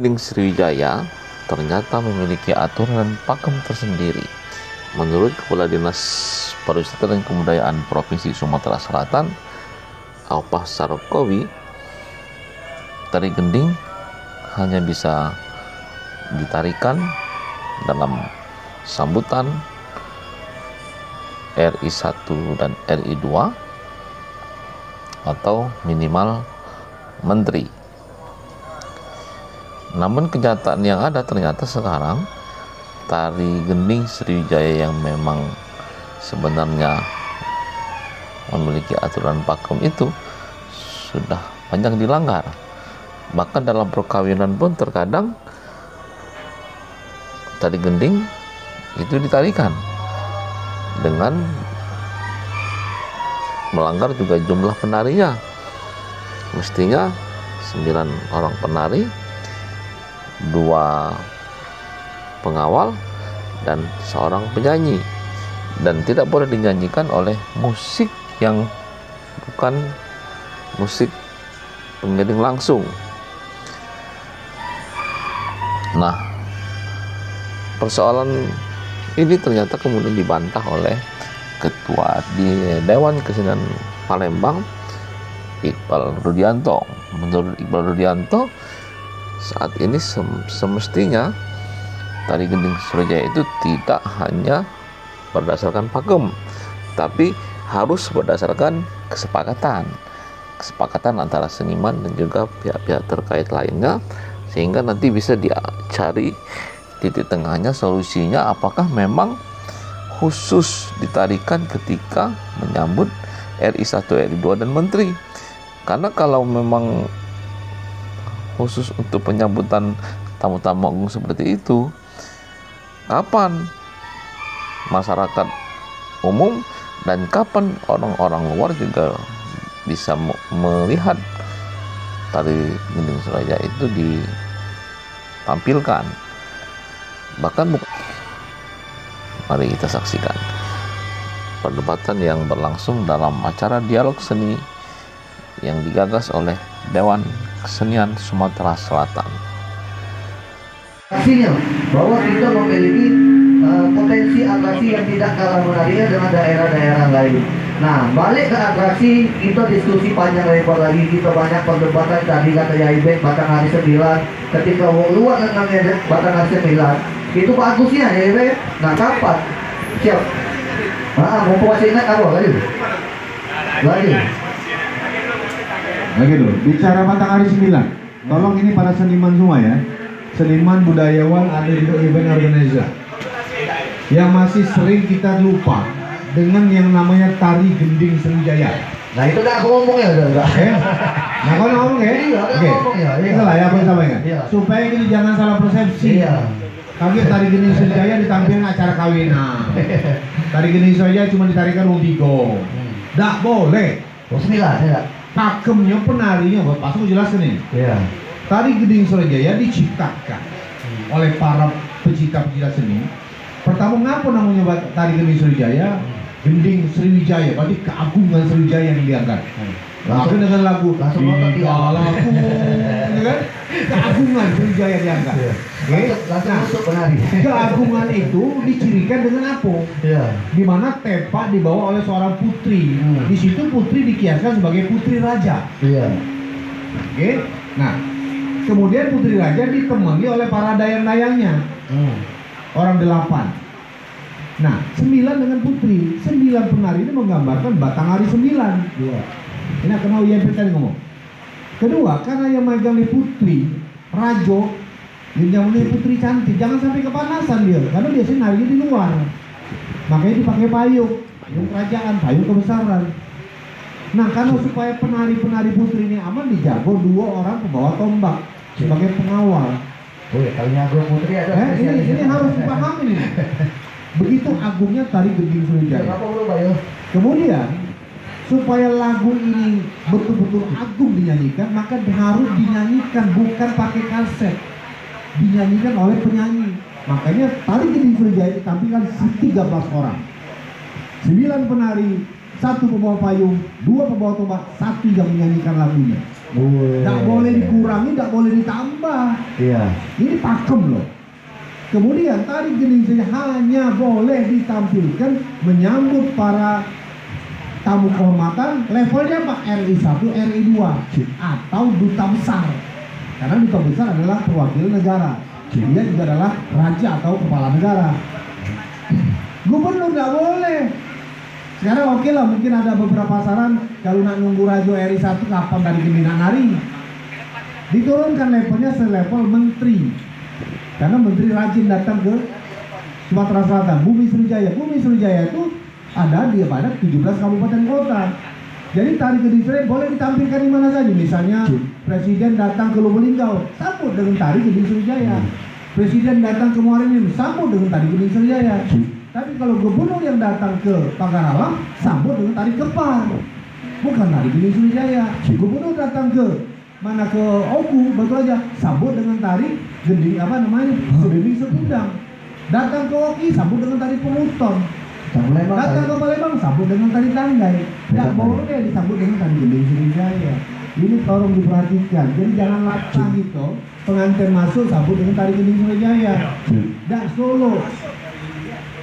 Gending Sriwijaya ternyata memiliki aturan dan pakem tersendiri. Menurut Kepala Dinas Pariwisata dan Kebudayaan Provinsi Sumatera Selatan, Aupah Sarokowi, tari gending hanya bisa ditarikan dalam sambutan RI 1 dan RI 2 atau minimal menteri. Namun kenyataan yang ada ternyata sekarang tari gending Sriwijaya yang memang sebenarnya memiliki aturan pakem itu sudah banyak dilanggar. Bahkan dalam perkawinan pun terkadang tari gending itu ditarikan dengan melanggar juga jumlah penarinya. Mestinya 9 orang penari, 2 pengawal dan 1 penyanyi, dan tidak boleh dinyanyikan oleh musik yang bukan musik pengiring langsung. Nah, persoalan ini ternyata kemudian dibantah oleh Ketua di Dewan Kesenian Palembang, Iqbal Rudianto. Menurut Iqbal Rudianto, saat ini semestinya tari gending Sriwijaya itu tidak hanya berdasarkan pakem, tapi harus berdasarkan kesepakatan antara seniman dan juga pihak-pihak terkait lainnya, sehingga nanti bisa dicari titik tengahnya, solusinya apakah memang khusus ditarikan ketika menyambut RI 1, RI 2 dan menteri. Karena kalau memang khusus untuk penyambutan tamu-tamu agung seperti itu, kapan masyarakat umum dan kapan orang-orang luar juga bisa melihat tari gending Sriwijaya itu ditampilkan? Bahkan mari kita saksikan perdebatan yang berlangsung dalam acara dialog seni yang digagas oleh Dewan Kesenian Sumatera Selatan. Hasilnya bahwa kita memiliki potensi atraksi yang tidak kalah menariknya dengan daerah-daerah lain. Nah, balik ke atraksi, kita diskusi panjang lebar lagi, kita banyak perdebatan. Tadi kata Yaibek Batang Hari 9, ketika luar dengan Batang Hari 9 itu bagusnya Yaibek. Nah, kapan? Siap. Mumpung masih ingat apa lagi? Lagi dulu, bicara Batang Hari 9, tolong ini para seniman semua ya, seniman budayawan ada di event organizer yang masih sering kita lupa dengan yang namanya tari gending Sriwijaya. Nah, itu kan aku ngomong ya udah. Nah, kau ngomong ya? Iya, oke. ngomong ya. Iya. Itulah ya, aku sampaikan. Iya. Supaya ini jangan salah persepsi. Iya. Kaget tari gending Sriwijaya ditampilkan acara kawinan. Tari gending Sriwijaya cuma ditarikan Ubigo. Nggak boleh. 9 ya. Pakemnya, penarinya, pas aku jelasin ini. Iya. Tari gending Sriwijaya diciptakan oleh para pencipta-pencipta seni. Pertama, ngapa namanya tari gending Sriwijaya? Gending Sriwijaya, berarti keagungan Sriwijaya yang diangkat. Langsung dengan lagu langsung lagu, ya kan? Keagungan Sriwijaya diangkat. Langsung masuk penari. Keagungan itu dicirikan dengan apa? Iya. Di mana tepak dibawa oleh seorang putri. Di situ putri dikiaskan sebagai putri raja. Iya. Oke. Nah, kemudian putri raja ditemani oleh para dayang-dayangnya. Orang 8. Nah, 9 dengan putri. 9 penari ini menggambarkan Batang Hari 9. Iya. Ini kenal IMP tadi ngomong. Kedua, karena yang megang di putri, rajo, yang ini putri cantik, jangan sampai kepanasan dia, karena biasanya narinya di luar. Makanya dipakai payung kerajaan, payung kebesaran. Nah, karena supaya penari-penari putri ini aman, dijago 2 orang pembawa tombak sebagai pengawal. Oh ya, kalau nyago putri ada. Ini harus dipahami nih. Begitu agungnya tari gending Sriwijaya. Kemudian supaya lagu ini betul-betul agung dinyanyikan, maka harus dinyanyikan bukan pakai kaset, dinyanyikan oleh penyanyi. Makanya tari gending Sriwijaya ditampilkan 13 orang, 9 penari, 1 pembawa payung, 2 pembawa tombak, 1 yang menyanyikan lagunya. Tidak boleh dikurangi, tidak boleh ditambah. Iya. Ini pakem loh. Kemudian tari gending serinjaya hanya boleh ditampilkan menyambut para tamu kehormatan levelnya apa? RI 1, RI 2 atau duta besar. Karena duta besar adalah perwakilan negara. Dia juga adalah raja atau kepala negara. Gubernur nggak boleh. Sekarang oke lah, mungkin ada beberapa saran kalau nak nunggu Rajo RI 1 kapan dari Gendingan nari. Diturunkan levelnya selevel menteri. Karena menteri rajin datang ke Sumatera Selatan. Bumi Sriwijaya. Bumi Sriwijaya itu ada di pada 17 kabupaten kota. Jadi tari Gending Serinjaya boleh ditampilkan di mana saja. Misalnya presiden datang ke Lubuk sambut dengan tari Gending Serinjaya. Presiden datang ke Muara Enim, sambut dengan tari Gending Serinjaya. Tapi kalau gubernur yang datang ke Pagaralam, sambut dengan tari Kepar, bukan tari Gending Serinjaya. Gubernur datang ke mana, ke Oku, betul aja, sambut dengan tari Gending Gending Setudang. Datang ke Oki, sambut dengan tari Penguton. Datang ke Palembang, sambut dengan tari Tanggai. Tidak boleh disambut dengan tari Gending Serinjaya. Ini tolong diperhatikan. Jadi jangan latah gitu. Pengantin masuk sambut dengan tari Gending Serinjaya. Tidak solo.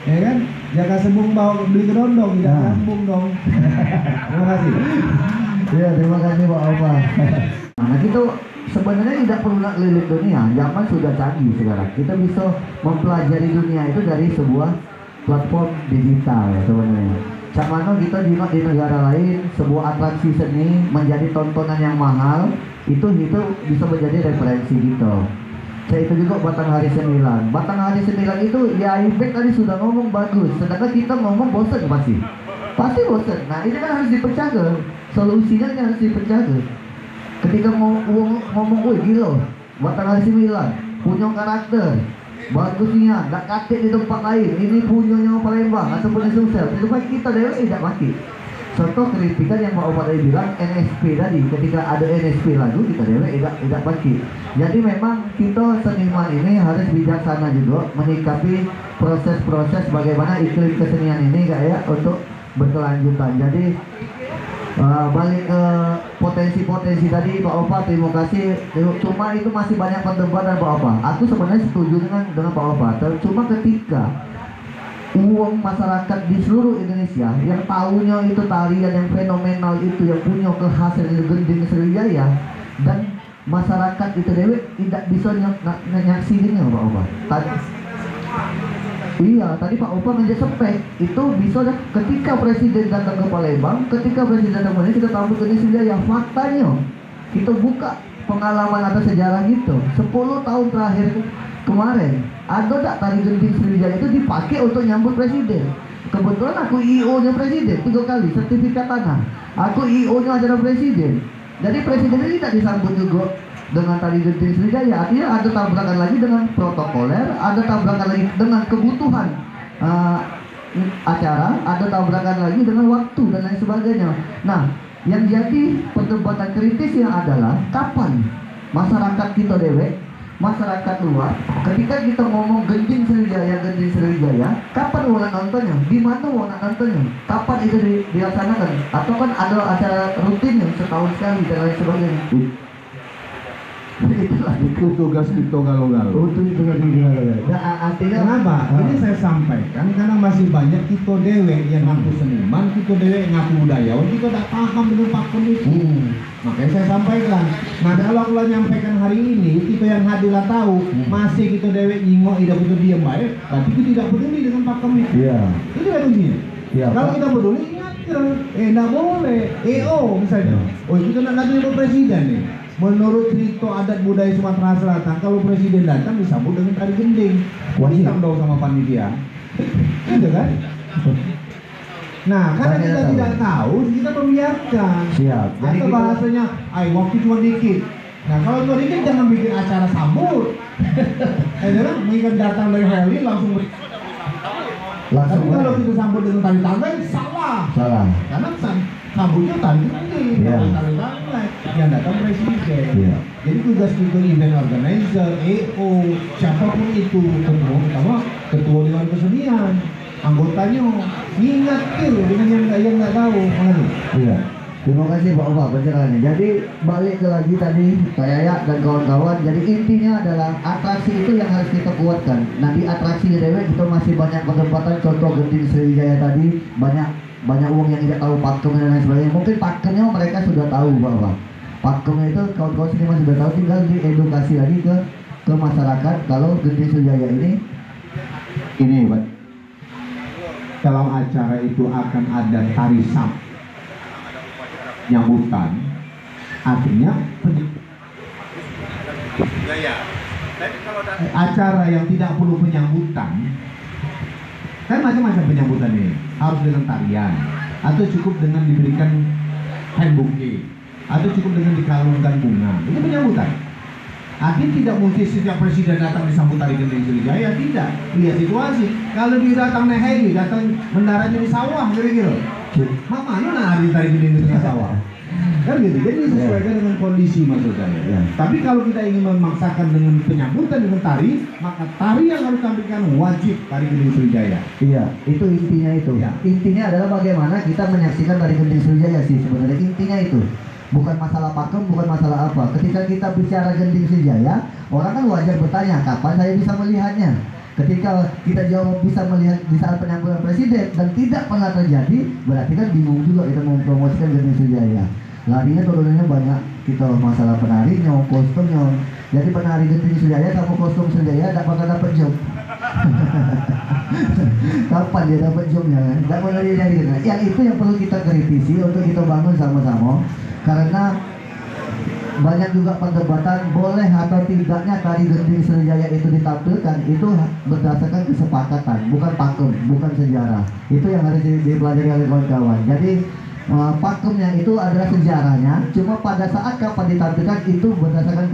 Ya kan? Jaga sembung bawa beli kedondong, tidak sambung dong. Terima kasih. Ya, terima kasih Pak Opa. Nah, kita sebenarnya tidak perlu nak lilit dunia. Zaman sudah canggih sekarang. Kita bisa mempelajari dunia itu dari sebuah platform digital sebenarnya. Cak mana kita juga di negara lain sebuah atraksi seni menjadi tontonan yang mahal, itu bisa menjadi referensi gitu. Saya itu juga Batanghari 9. Batanghari 9 itu ya Ibek tadi sudah ngomong bagus, sedangkan kita ngomong bosan pasti bosan. Nah ini kan harus dipecahkan, solusinya ini harus dipecahkan. Ketika ngomong, woi gila, Batanghari 9 punya karakter bagusnya, gak katik di tempat lain, ini punyanya Palembang ataupun Sumsel, itu baik kita dewe tidak mati. Contoh kritikan yang Pak Omar tadi bilang NSP tadi, ketika ada NSP lagu kita dewe tidak mati. Jadi memang kita seniman ini harus bijaksana juga menyikapi proses-proses bagaimana iklim kesenian ini kayak untuk berkelanjutan. Jadi balik ke potensi-potensi tadi Pak Opa, terima kasih. Cuma itu masih banyak perdebatan Pak Opa. Aku sebenarnya setuju dengan Pak Opa. Cuma ketika uang masyarakat di seluruh Indonesia yang tahunya itu tarian yang fenomenal itu, yang punya kehasil Gending Serinjaya, dan masyarakat itu dewe tidak bisa nyaksiinnya Pak Opa. Tadi Pak Opa menjadi spek itu bisa ketika presiden datang ke Palembang, ketika presiden datang ke kita tampil Gending Serinjaya. Faktanya kita buka pengalaman atau sejarah gitu 10 tahun terakhir kemarin ada tak tari Gending Serinjaya itu dipakai untuk nyambut presiden. Kebetulan aku IO nya presiden 3 kali sertifikat tanah, aku IO nya acara presiden. Jadi presiden ini tidak disambut juga dengan tari Gending Serinjaya. Artinya ada tabrakan lagi dengan protokoler, ada tabrakan lagi dengan kebutuhan acara, ada tabrakan lagi dengan waktu dan lain sebagainya. Nah, yang jadi perdebatan kritisnya adalah kapan masyarakat kita dewek, masyarakat luar, ketika kita ngomong Gending Serinjaya, kapan mau nontonnya? Di mana mau nontonnya? Kapan itu dilaksanakan? Atau kan ada acara rutin yang setahun sekali dan lain sebagainya. Itu tugas kita galau-galau. Artinya kenapa? Ini saya sampaikan karena masih banyak kita dewe yang ngaku seniman, kita dewe ngaku budayawan, kita tak paham dengan pakem itu. Makanya saya sampaikan. Nah kalau aku nyampaikan hari ini, kita yang hadirlah tahu, masih kita dewe nyingok, tidak betul diam baik, tapi kita tidak peduli dengan pakem itu. Iya. Itu kan begini. Ya, kalau kita peduli, ingatkan, nggak boleh. Misalnya, kita nak ganti presiden nih. Menurut cerita adat budaya Sumatera Selatan, kalau presiden datang disambut dengan tari gending. Wajib dong sama panitia. Gitu kan? Nah, karena kita tidak tahu, kita membiarkan. Siap. Jadi atau bahasanya, waktu cuma dikit. Nah, kalau cuma dikit jangan bikin acara sambut. Mengingat datang dari Heli langsung. Tapi kalau kita sambut dengan tari tanggai, salah. Karena sambutnya tari gending, tari tanggai. Yang datang presiden. Jadi tugas kita event organizer, EO, siapapun itu, ketua dewan kesenian, anggotanya ingat dengan yang nggak tahu. Terima kasih Pak Oba pencerahannya. Jadi balik ke lagi tadi Kak Yaya dan kawan-kawan. Jadi intinya adalah atraksi itu yang harus kita kuatkan. Nah di atraksi dewek itu masih banyak perdebatan. Contoh Genting Sriwijaya tadi banyak uang yang tidak tahu pakemnya dan lain sebagainya. Mungkin pakemnya mereka sudah tahu Pak Oba. Pakemnya itu kawan-kawan sini masih sudah tahu. Tinggal diedukasi lagi ke masyarakat kalau Genting Sriwijaya ini Pak. Dalam acara itu akan ada tari sap nyambutan, artinya acara yang tidak perlu penyambutan kan macam-macam penyambutan ini, harus dengan tarian atau cukup dengan diberikan hand bouquet atau cukup dengan dikalungkan bunga, itu penyambutan. Artinya tidak mungkin setiap presiden datang disambut tari Genting Sriwijaya, tidak. Lihat situasi. Kalau dia datang naik heli, datang mendarat di sawah, kira-kira. Mama, mana hari tari Genting di tengah sawah? Kan gitu. Jadi disesuaikan dengan kondisi maksud saya. Ya. Tapi kalau kita ingin memaksakan dengan penyambutan dengan tari, maka tari yang harus tampilkan wajib tari Genting Sriwijaya. Iya, itu intinya itu. Ya. Intinya adalah bagaimana kita menyaksikan tari Genting Sriwijaya sih sebenarnya. Intinya itu. Bukan masalah pakem, bukan masalah apa. Ketika kita bicara Genting Sriwijaya, orang kan wajar bertanya, kapan saya bisa melihatnya? Ketika kita jawab bisa melihat di saat penyambutan presiden dan tidak pernah terjadi, berarti kan bingung juga kita mempromosikan Genting Sriwijaya. Larinya turunannya banyak, kita masalah penarinya, kostumnya. Jadi penari Genting Sriwijaya sama kostum Sriwijaya tidak bakal dapat job. Kapan dia dapat jobnya? Tidak boleh dia jadi. Yang itu yang perlu kita kritisi untuk kita bangun sama-sama. Karena banyak juga perdebatan boleh atau tidaknya tari Genting Sriwijaya itu ditampilkan, itu berdasarkan kesepakatan, bukan pakem, bukan sejarah. Itu yang harus dipelajari oleh kawan-kawan. Jadi pakemnya itu adalah sejarahnya, cuma pada saat kapan ditampilkan itu berdasarkan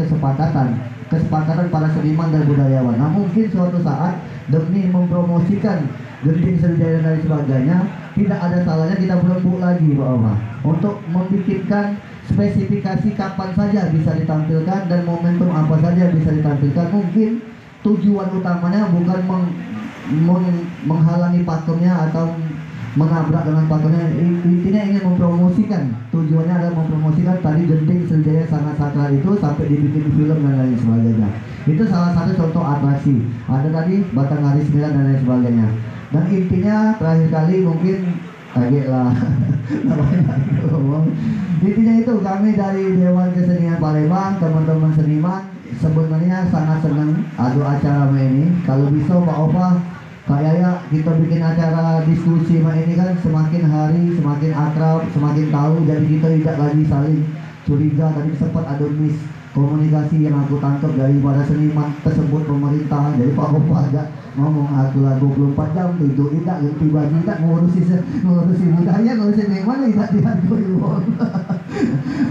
kesepakatan para seniman dan budayawan. Nah mungkin suatu saat demi mempromosikan Genting Sriwijaya dan lain sebagainya, tidak ada salahnya kita berembuk lagi Pak Oma untuk membikinkan spesifikasi kapan saja bisa ditampilkan dan momentum apa saja bisa ditampilkan. Mungkin tujuan utamanya bukan menghalangi pakemnya atau menabrak dengan pakemnya, intinya ingin mempromosikan. Tujuannya adalah mempromosikan tadi Genting Sriwijaya sangat sakral itu sampai dibikin film dan lain sebagainya. Itu salah satu contoh atraksi. Ada tadi Batang Hari 9 dan lain sebagainya. Dan intinya terakhir kali mungkin kaget lah. Intinya itu kami dari Dewan Kesenian Palembang, teman-teman seniman sebenarnya sangat senang adu acara ini. Kalau bisa Pak Opa, Kak Yaya, kita bikin acara diskusi ini kan semakin hari semakin akrab, semakin tahu. Jadi kita tidak lagi saling curiga. Tadi sempat ada komunikasi yang aku tangkap dari para seniman tersebut pemerintah. Jadi Pak Opa agak ngomong aku lah 24 jam itu tidak ganti baju, tidak ngurusi budaya, ngurusi seniman, tidak dihargai uang.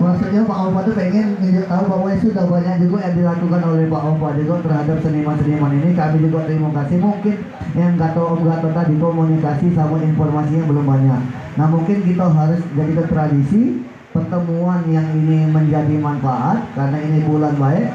Maksudnya Pak Opa tuh pengen tahu bahwa sudah banyak juga yang dilakukan oleh Pak Opa juga terhadap seniman-seniman ini. Kami juga terima kasih. Mungkin yang Om Gato tadi komunikasi sama informasinya belum banyak. Nah mungkin kita harus jadikan tradisi pertemuan yang ini menjadi manfaat karena ini bulan baik,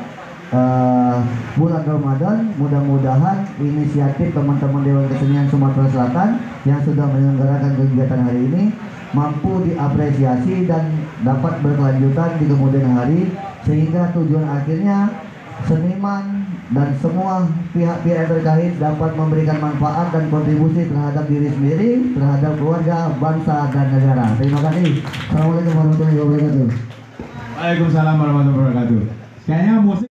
bulan Ramadan. Mudah-mudahan inisiatif teman-teman Dewan Kesenian Sumatera Selatan yang sudah menyelenggarakan kegiatan hari ini mampu diapresiasi dan dapat berkelanjutan di kemudian hari, sehingga tujuan akhirnya seniman dan semua pihak-pihak terkait dapat memberikan manfaat dan kontribusi terhadap diri sendiri, terhadap keluarga, bangsa, dan negara. Terima kasih. Assalamualaikum warahmatullahi wabarakatuh. Waalaikumsalam warahmatullahi wabarakatuh. Kayaknya musik